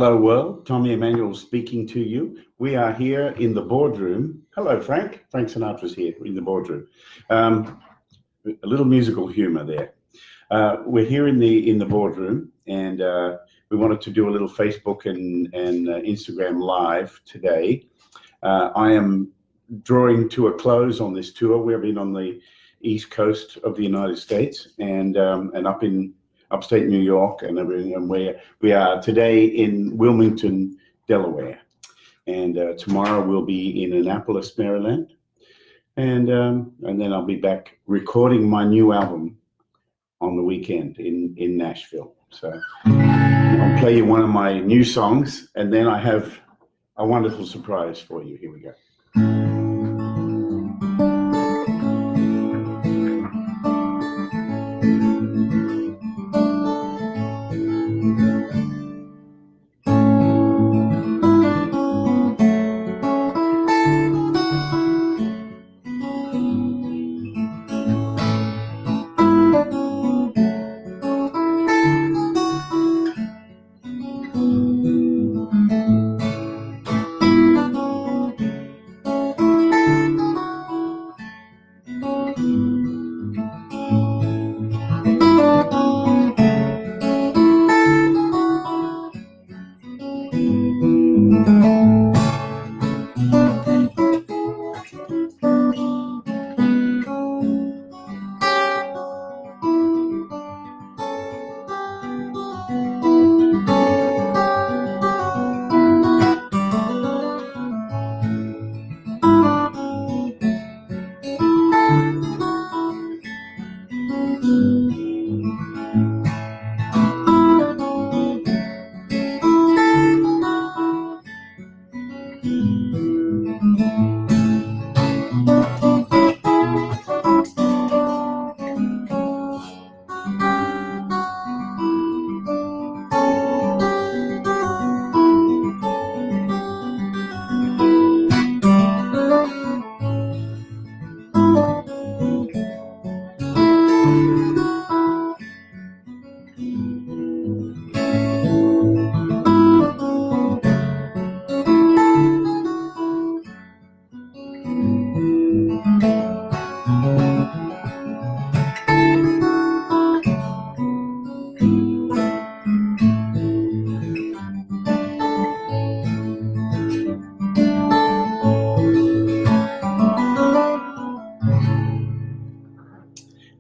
Hello world, Tommy Emmanuel speaking to you. We are here in the boardroom. Hello Frank. Frank Sinatra's here in the boardroom. A little musical humor there. We're here in the boardroom, and we wanted to do a little Facebook and Instagram live today. I am drawing to a close on this tour. We've been on the east coast of the United States and up in upstate New York and everything, and we are today in Wilmington, Delaware, and tomorrow we'll be in Annapolis, Maryland, and then I'll be back recording my new album on the weekend in Nashville. So I'll play you one of my new songs, and then I have a wonderful surprise for you. Here we go.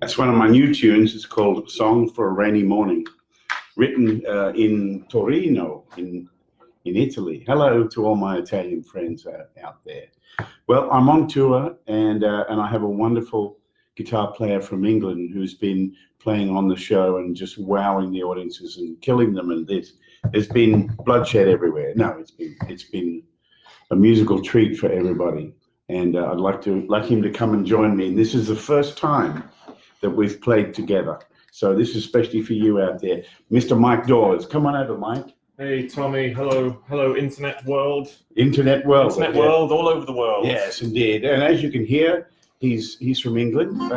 That's one of my new tunes. It's called Song for a Rainy Morning, written in Torino, in Italy. Hello to all my Italian friends out there. Well, I'm on tour, and I have a wonderful guitar player from England who's been playing on the show and just wowing the audiences and killing them. And there's been bloodshed everywhere. No, it's been a musical treat for everybody. And I'd like him to come and join me. And this is the first time that we've played together. So this is especially for you out there. Mr. Mike Dawes. Come on over, Mike. Hey, Tommy. Hello, internet world. Internet world. Internet world, all over the world. Yes, indeed. And as you can hear, he's from England.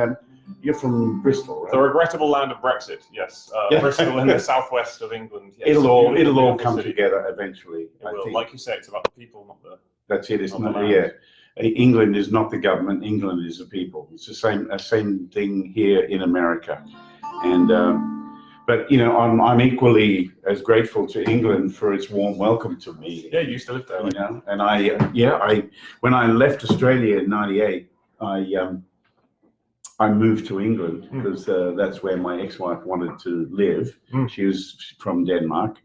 You're from Bristol, right? The regrettable land of Brexit, yes. Bristol in the southwest of England. Yes. It'll all come together eventually. It will. Like you say, it's about the people, not the... That's it. It's not yeah. England is not the government. England is the people. It's the same thing here in America, and but you know, I'm equally as grateful to England for its warm welcome to me. Yeah, you used to live there, right? You know, and I when I left Australia in '98, I moved to England because that's where my ex-wife wanted to live. She was from Denmark,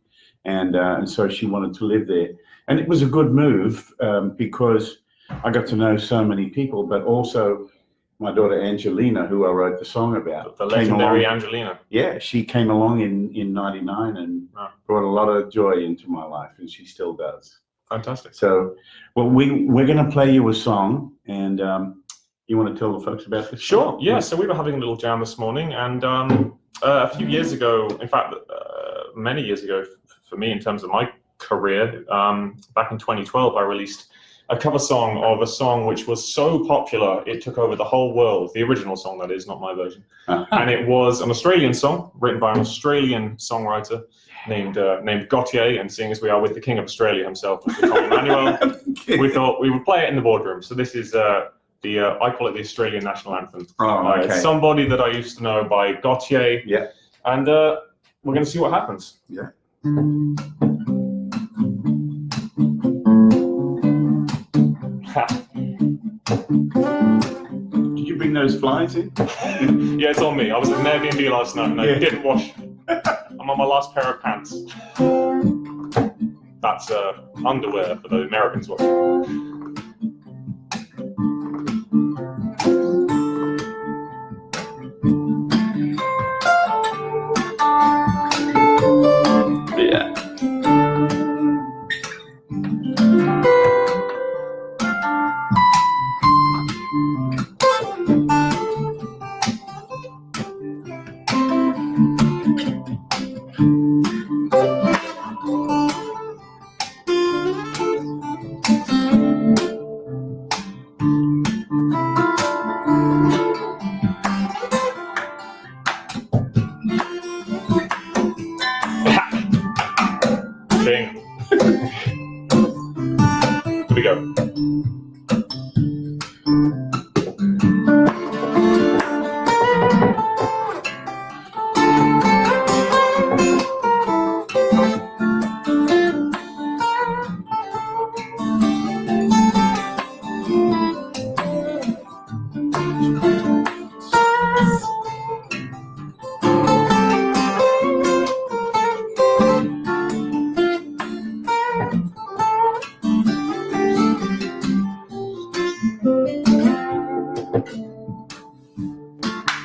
and so she wanted to live there, and it was a good move because I got to know so many people, but also my daughter Angelina, who I wrote the song about. The legendary Angelina. Yeah, she came along in '99 and brought a lot of joy into my life, and she still does. Fantastic. So, well, we're going to play you a song, and you want to tell the folks about this? Sure, song? yeah. So we were having a little jam this morning, and a few years ago, in fact, many years ago for me in terms of my career, back in 2012, I released a cover song of a song which was so popular it took over the whole world. The original song, that is, not my version. And it was an Australian song written by an Australian songwriter named Gautier. And seeing as we are with the King of Australia himself, Mr. Tom Emmanuel, we thought we would play it in the boardroom. So this is I call it the Australian national anthem. Oh, okay. It's Somebody That I Used to Know by Gautier. Yeah. And we're going to see what happens. Yeah. Did you bring those flies in? Yeah, it's on me. I was at an Airbnb last night and I didn't wash. I'm on my last pair of pants. That's underwear for the Americans watching. Yeah. King. Here we go.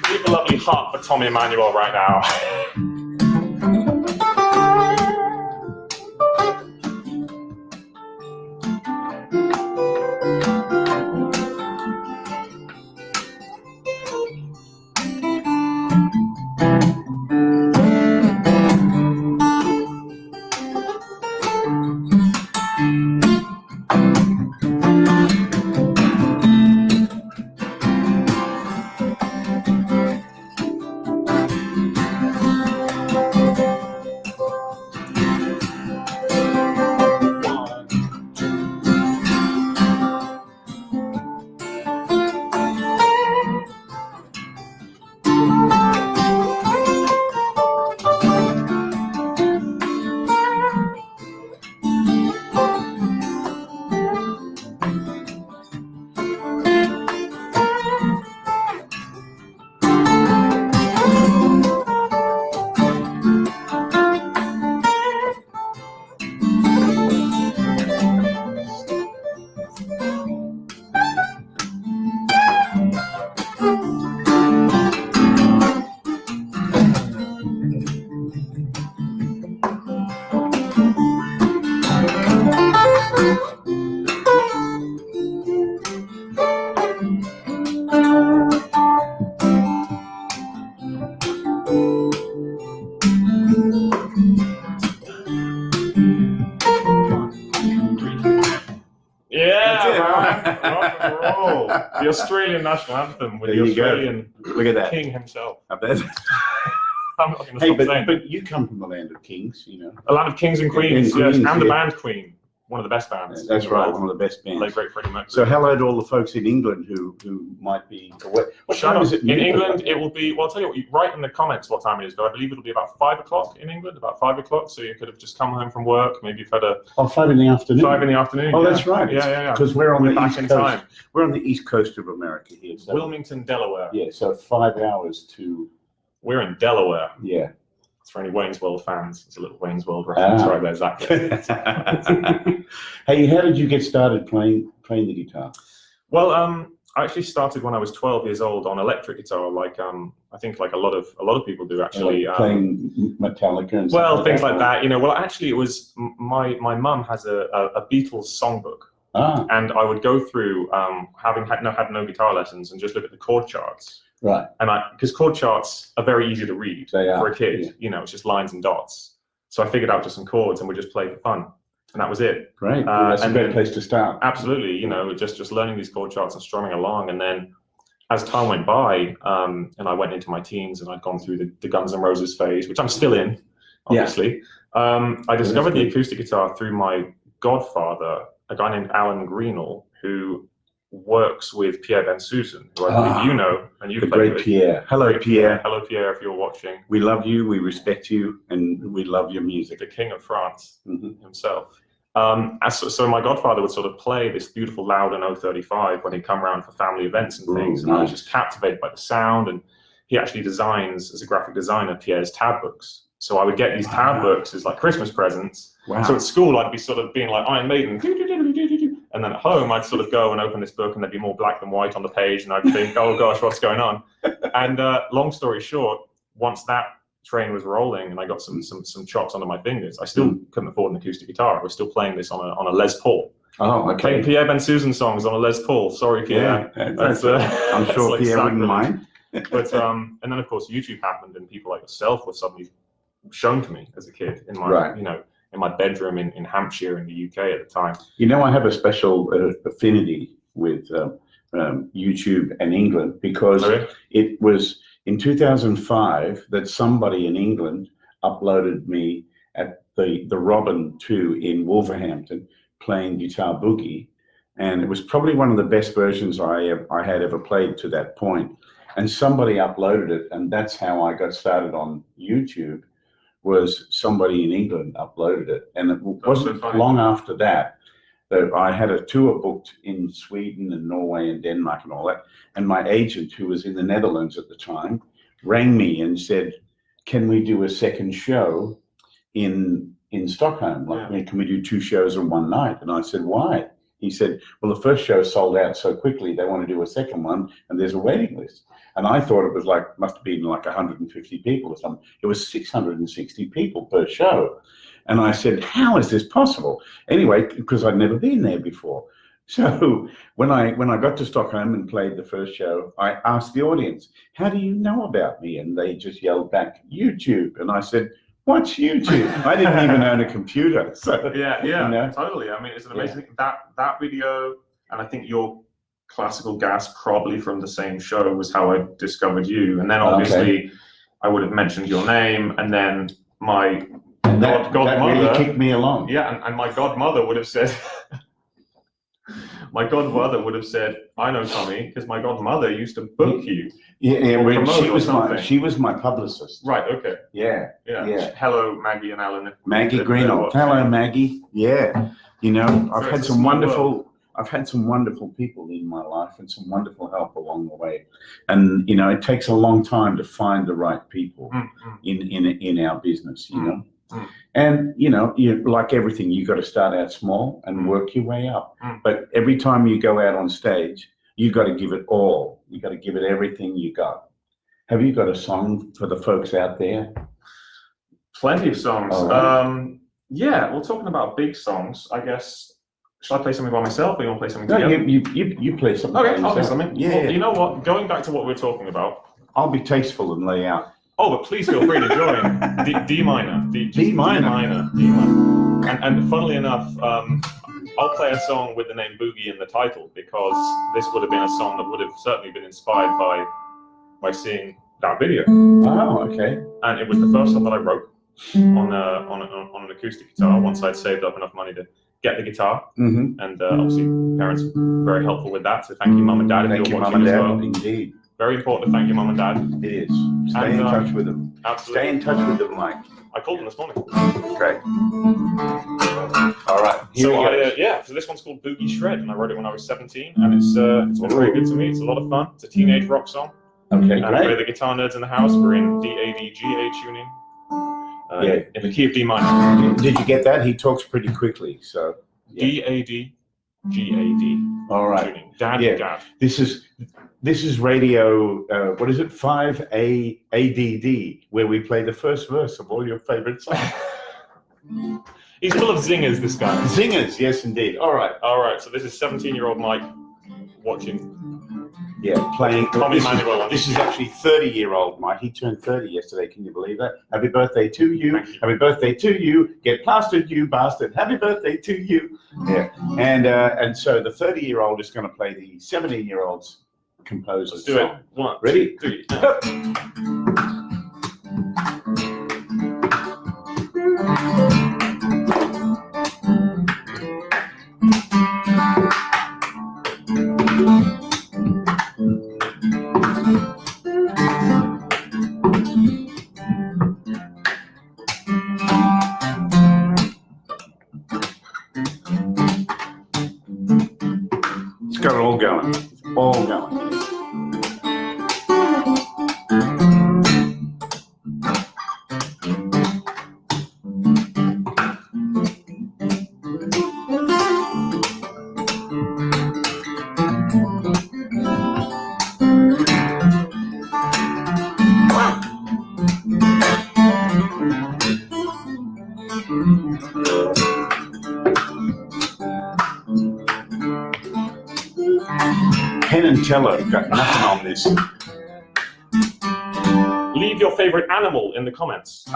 Leave a lovely heart for Tommy Emmanuel right now. Rock and roll. The Australian national anthem with There the you go. Australian Look at that. king himself. I bet. I'm not going to Hey, stop saying it. but you come from the land of kings, you know. A land of kings and queens, And yes, queens, and the yeah. band Queen, one of the best bands. That's in the right, world. one of the best Play bands. great Freddie Mercury. So hello to all the folks in England who might be away. What Shut time up. is it In England, it will be, well, I'll tell you what, you write in the comments what time it is, but I believe it'll be about 5 o'clock in England, about 5 o'clock, so you could have just come home from work, maybe you've had a Oh, 5 in the afternoon. 5 in the afternoon. Oh, yeah. that's right. Yeah. Because we're on We're the back east in coast. time. We're on the east coast of America here. So, Wilmington, Delaware. yeah, so 5 hours to, We're in Delaware. yeah. It's for any Wayne's World fans. It's a little Wayne's World reference right there, Zach. Hey, how did you get started playing the guitar? Well, I actually started when I was 12 years old on electric guitar, like I think like a lot of people do actually. Like playing Metallica and stuff Well, like things that, like or- that. You know, well, actually, it was my mum has a Beatles songbook, Ah, and I would go through having had no guitar lessons and just look at the chord charts. right. And because chord charts are very easy to read They are, for a kid, yeah. you know, it's just lines and dots. So I figured out just some chords and we just play for fun. and that was it. Great. Well, that's a and great then- place to start. Absolutely, just learning these chord charts and strumming along, and then as time went by, and I went into my teens, and I'd gone through the Guns N' Roses phase, which I'm still in, obviously. I discovered the acoustic guitar through my godfather, a guy named Alan Greenall, who works with Pierre Bensusan, who I believe you know, and you've The played great with. Pierre. Hello, Pierre. Hello, Pierre, if you're watching. We love you, we respect you, and we love your music. The King of France himself. Mm-hmm. So my godfather would sort of play this beautiful Loudon 035 when he'd come around for family events and things, and I was just captivated by the sound. And he actually designs, as a graphic designer, Pierre's tab books. So I would get these tab books as like Christmas presents. Wow. So at school, I'd be sort of being like Iron Maiden, and then at home, I'd sort of go and open this book, and there'd be more black than white on the page, and I'd think, oh gosh, what's going on? And long story short, once that train was rolling and I got some chops under my fingers, I still couldn't afford an acoustic guitar. I was still playing this on a Les Paul. Oh, okay. Playing Pierre Bensusan songs on a Les Paul. Sorry, Pierre. That's I'm sure like Pierre wouldn't mind. But and then of course YouTube happened, and people like yourself were suddenly shown to me as a kid in my in my bedroom in Hampshire in the UK at the time. You know, I have a special affinity with YouTube and England because it was in 2005 that somebody in England uploaded me at the Robin 2 in Wolverhampton playing Guitar Boogie, and it was probably one of the best versions I had ever played to that point. And somebody uploaded it, and that's how I got started on YouTube. Was somebody in England uploaded it, and it wasn't long after that that I had a tour booked in Sweden and Norway and Denmark and all that, and my agent, who was in the Netherlands at the time, rang me and said, can we do a second show in Stockholm? Like, can we do 2 shows in one night? And I said, why? He said, well, the first show sold out so quickly, they want to do a second one, and there's a waiting list. And I thought it was like, must have been like 150 people or something. It was 660 people per show. And I said, how is this possible? Anyway, because I'd never been there before. So when I got to Stockholm and played the first show, I asked the audience, how do you know about me? And they just yelled back, YouTube. And I said, what's YouTube? I didn't even own a computer. So yeah, totally. I mean, it's an amazing that video, and I think your classical gas probably from the same show was how I discovered you. And then obviously I would have mentioned your name, and then my godmother really kicked me along. Yeah, and my godmother would have said I know Tommy because my godmother used to book you. Yeah, she was my publicist. Right, okay. Yeah. Hello, Maggie and Alan. Maggie Greenall. Hello, Maggie. Yeah. You know, I've had some wonderful people in my life and some wonderful help along the way. And, you know, it takes a long time to find the right people in our business, you know. And, you know, like everything, you got to start out small and work your way up. But every time you go out on stage, you got to give it all. You got to give it everything you got. Have you got a song for the folks out there? Plenty of songs. Right. Yeah, well, talking about big songs, I guess. Should I play something by myself, or you want to play something together? You play something. Okay, I'll play something. Yeah. Well, you know what? Going back to what we're talking about, I'll be tasteful and lay out. Oh, but please feel free to join. D minor. D minor. And funnily enough, I'll play a song with the name Boogie in the title because this would have been a song that would have certainly been inspired by seeing that video. Oh, okay. And it was the first song that I wrote on an acoustic guitar once I'd saved up enough money to get the guitar. And obviously, parents were very helpful with that. So thank you, Mum and Dad, if you're watching as well. Indeed. Very important to thank your mum and dad. It is. Stay in touch with them. Absolutely. Stay in touch with them, Mike. I called them this morning. Great. All right. So this one's called Boogie Shred, and I wrote it when I was 17, and it's been very good to me. It's a lot of fun. It's a teenage rock song. Okay, and for the guitar nerds in the house, we're in D-A-D-G-A tuning. In the key of D minor. Did you get that? He talks pretty quickly, so. D-A-D-G-A-D. All right. Tuning. Dad. This is radio, what is it, 5A ADD, where we play the first verse of all your favorite songs. He's full of zingers, this guy. Zingers, yes, indeed. All right. So this is 17-year-old Mike watching playing. Tommy Emmanuel. This is actually 30-year-old Mike. He turned 30 yesterday. Can you believe that? Happy birthday to you. Happy birthday to you. Get plastered, you bastard. Happy birthday to you. Yeah. And so the 30-year-old is going to play the 17-year-old's composer's Let's do song. it. 1, Ready? 2, 3. It's got it all going. It's all going. Penn and Teller got nothing on this. Leave your favorite animal in the comments.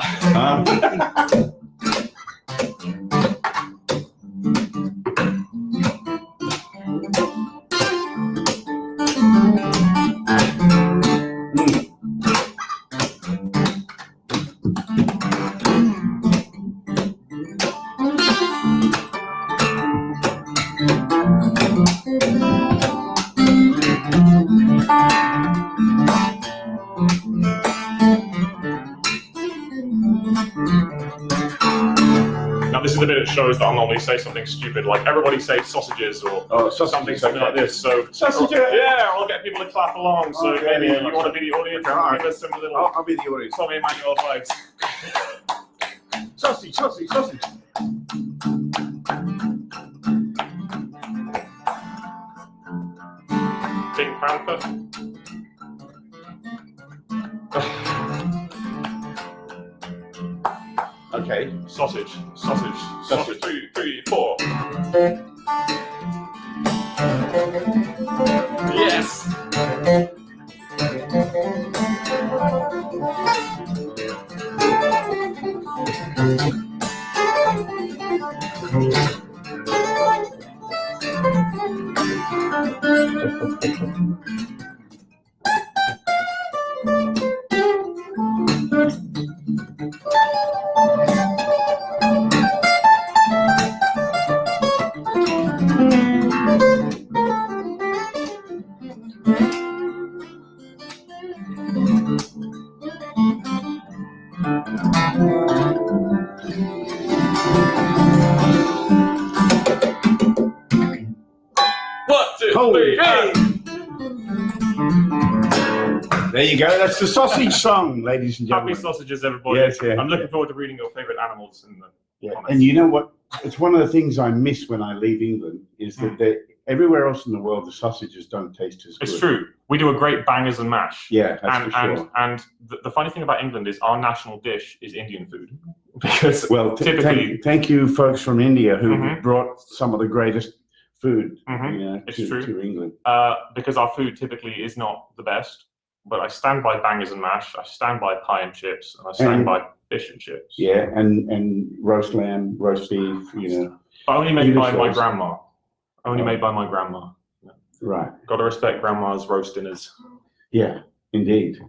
Now this is the bit that shows that I'll normally say something stupid, like everybody say sausages or something like this. So Sausages! Yeah, I'll get people to clap along. So Okay, maybe yeah, you want to be the audience and give us some little I'll be the audience. Tommy Emmanuel vibes. Sausage, sausage, sausage. Pink Panther. Okay. Sausage, sausage, sausage. 2, 3, 4. Yes. There you go. That's the sausage song, ladies and gentlemen. Happy sausages, everybody. Yes, yeah. I'm looking forward to reading your favourite animals in the comments. And you know what? It's one of the things I miss when I leave England is that everywhere else in the world, the sausages don't taste as good. It's true. We do a great bangers and mash. Yeah, that's for sure. And the funny thing about England is our national dish is Indian food. Because typically... Thank you, folks from India who brought some of the greatest food to England. Because our food typically is not the best. But I stand by bangers and mash, I stand by pie and chips, and I stand by fish and chips. Yeah, and roast lamb, roast beef, But only made by my grandma. Only made by my grandma. Yeah. Right. Got to respect grandma's roast dinners. Yeah, indeed.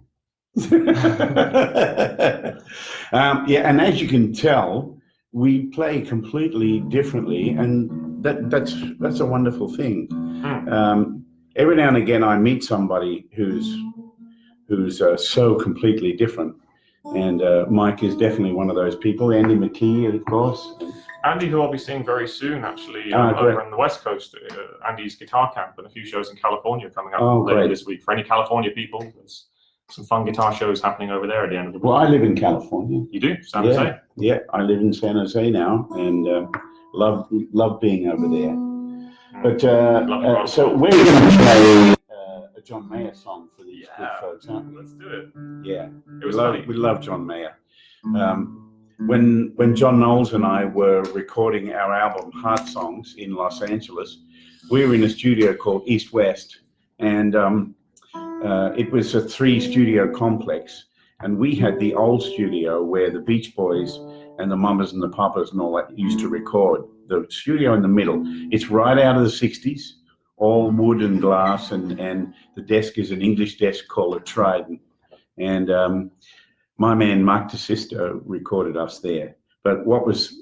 And as you can tell, we play completely differently, and that's a wonderful thing. Every now and again, I meet somebody who's so completely different, and Mike is definitely one of those people. Andy McKee, of course. Andy, who I'll be seeing very soon, actually, over on the West Coast. Andy's Guitar Camp and a few shows in California coming up later this week. For any California people, there's some fun guitar shows happening over there at the end of the week. Well, I live in California. You do? San Jose? Yeah, I live in San Jose now, and love being over there. But so we're going to play a John Mayer song for these good folks, huh? Let's do it. Yeah, It was funny. We love John Mayer. When John Knowles and I were recording our album Heart Songs in Los Angeles, we were in a studio called East West, and it was a 3-studio complex, and we had the old studio where the Beach Boys and the Mamas and the Papas and all that used to record. The studio in the middle, it's right out of the 60s, all wood and glass, and the desk is an English desk called a Trident. And my man Mark DeSisto recorded us there. But what was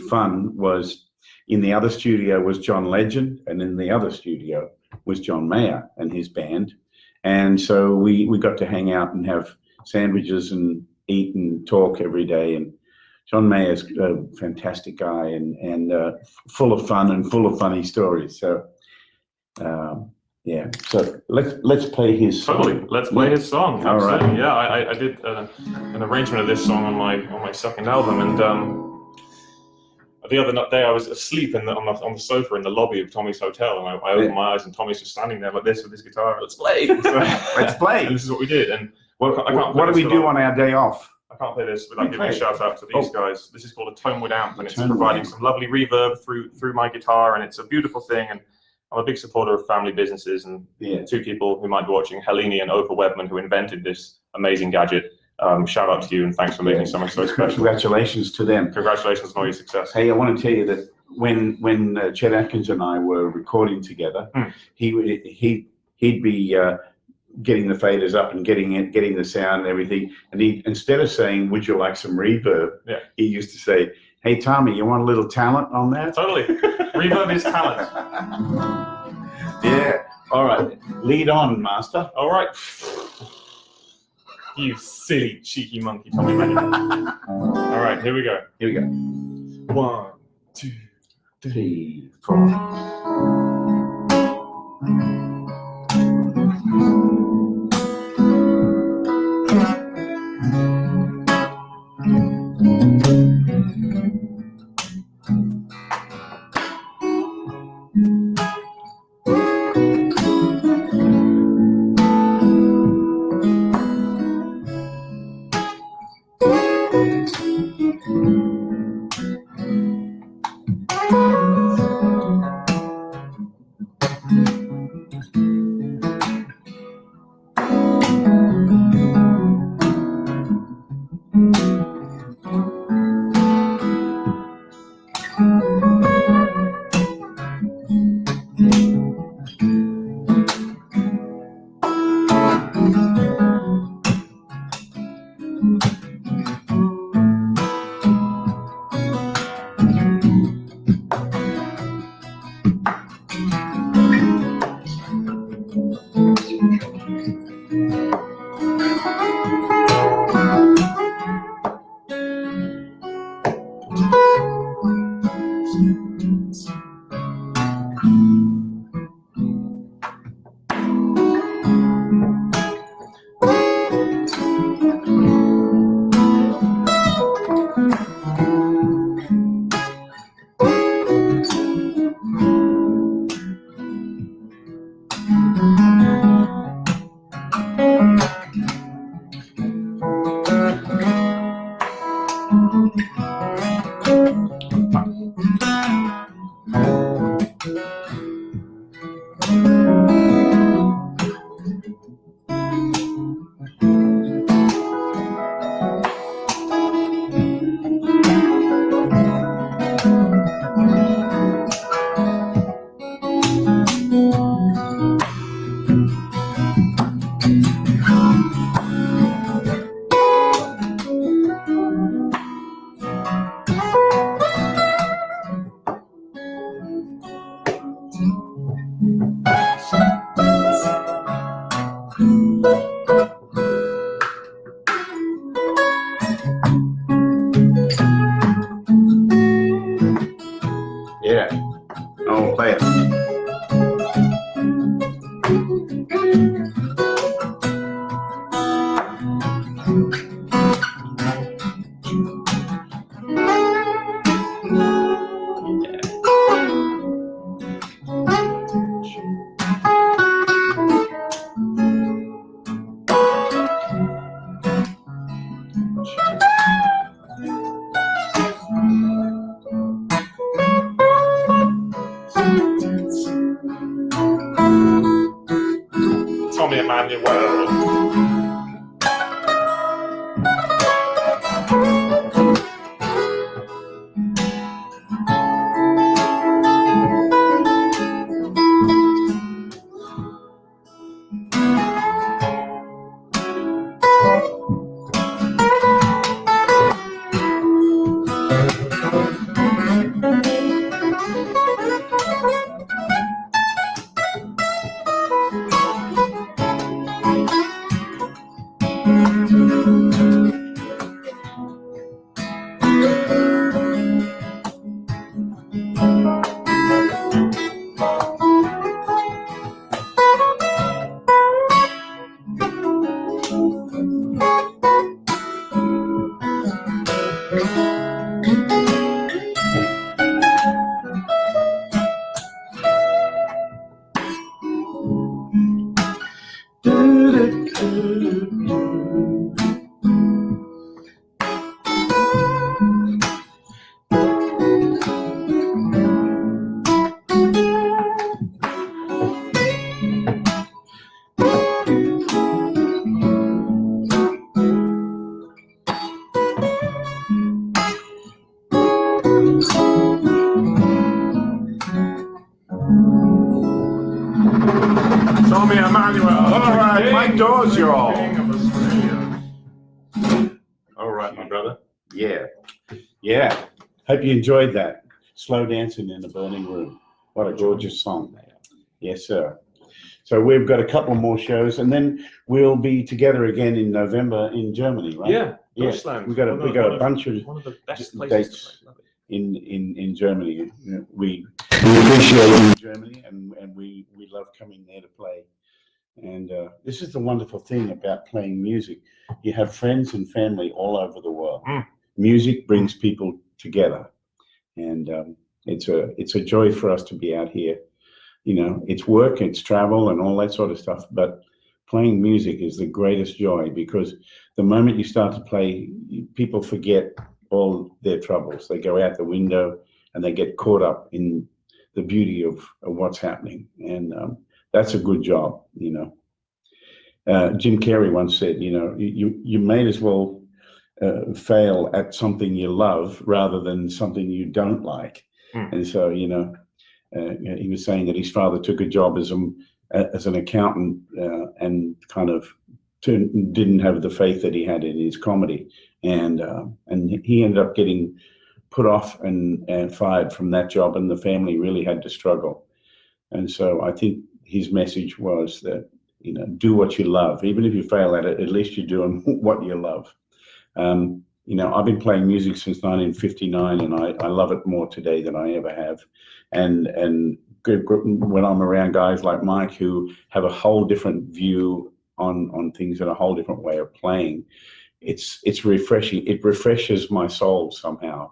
fun was in the other studio was John Legend, and in the other studio was John Mayer and his band. And so we got to hang out and have sandwiches and eat and talk every day. And John Mayer's a fantastic guy and full of fun and full of funny stories. So yeah, so let's play his song. Totally, let's play his song. All right. Yeah, I did an arrangement of this song on my second album, and the other day I was asleep on the sofa in the lobby of Tommy's hotel, and I opened my eyes, and Tommy's just standing there like this with his guitar. Let's play. So, let's play. And this is what we did. And what do we do on our day off? I can't play this without giving a shout out to these guys. This is called a Tonewood amp, and it's providing some lovely reverb through my guitar, and it's a beautiful thing. And I'm a big supporter of family businesses, and 2 people who might be watching, Helene and Oprah Webman, who invented this amazing gadget. Shout out to you, and thanks for making something so special. Congratulations to them. Congratulations on all your success. Hey, I want to tell you that when Chet Atkins and I were recording together, he'd be getting the faders up and getting the sound and everything, and he, instead of saying, "Would you like some reverb?" he used to say, "Hey Tommy, you want a little talent on that?" Totally. Reverb is talent. Yeah. All right. Lead on, master. All right. You silly, cheeky monkey, Tommy Emmanuel. All right, here we go. 1, 2, 3, 4. Emmanuel. Show me Emmanuel. All right, Mike Dawes, you're all. King of Australia. All right, my brother. Yeah. Hope you enjoyed that. Slow dancing in the burning room. What a gorgeous song. Yes, sir. So we've got a couple more shows, and then we'll be together again in November in Germany, right? Yeah, Yeah. Deutschland. We got a bunch of one of the best places dates to play. in Germany. You know, we appreciate you in Germany, and we love coming there to play. And this is the wonderful thing about playing music. You have friends and family all over the world. Music brings people together, and it's a joy for us to be out here. You know, it's work, it's travel, and all that sort of stuff. But playing music is the greatest joy, because the moment you start to play, people forget all their troubles. They go out the window and they get caught up in the beauty of what's happening. And that's a good job, you know. Jim Carrey once said, you know, you may as well fail at something you love rather than something you don't like. And so, you know, he was saying that his father took a job as an accountant and kind of didn't have the faith that he had in his comedy, and he ended up getting put off and fired from that job, and the family really had to struggle. And so I think his message was that, you know, do what you love. Even if you fail at it, at least you're doing what you love. You know, I've been playing music since 1959, and I love it more today than I ever have. And when I'm around guys like Mike who have a whole different view on things and a whole different way of playing, it's refreshing. It refreshes my soul somehow,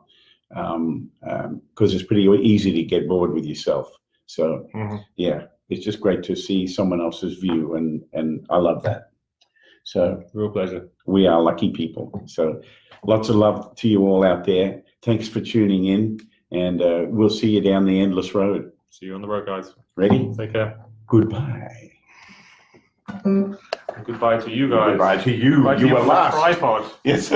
because it's pretty easy to get bored with yourself. So yeah, it's just great to see someone else's view, and I love that. So Real pleasure. We are lucky people. So lots of love to you all out there. Thanks for tuning in, and we'll see you down the endless road. See you on the road, guys. Ready? Take care. Goodbye. And goodbye to you guys. Goodbye to you. Goodbye to You your were last. tripod. Yes.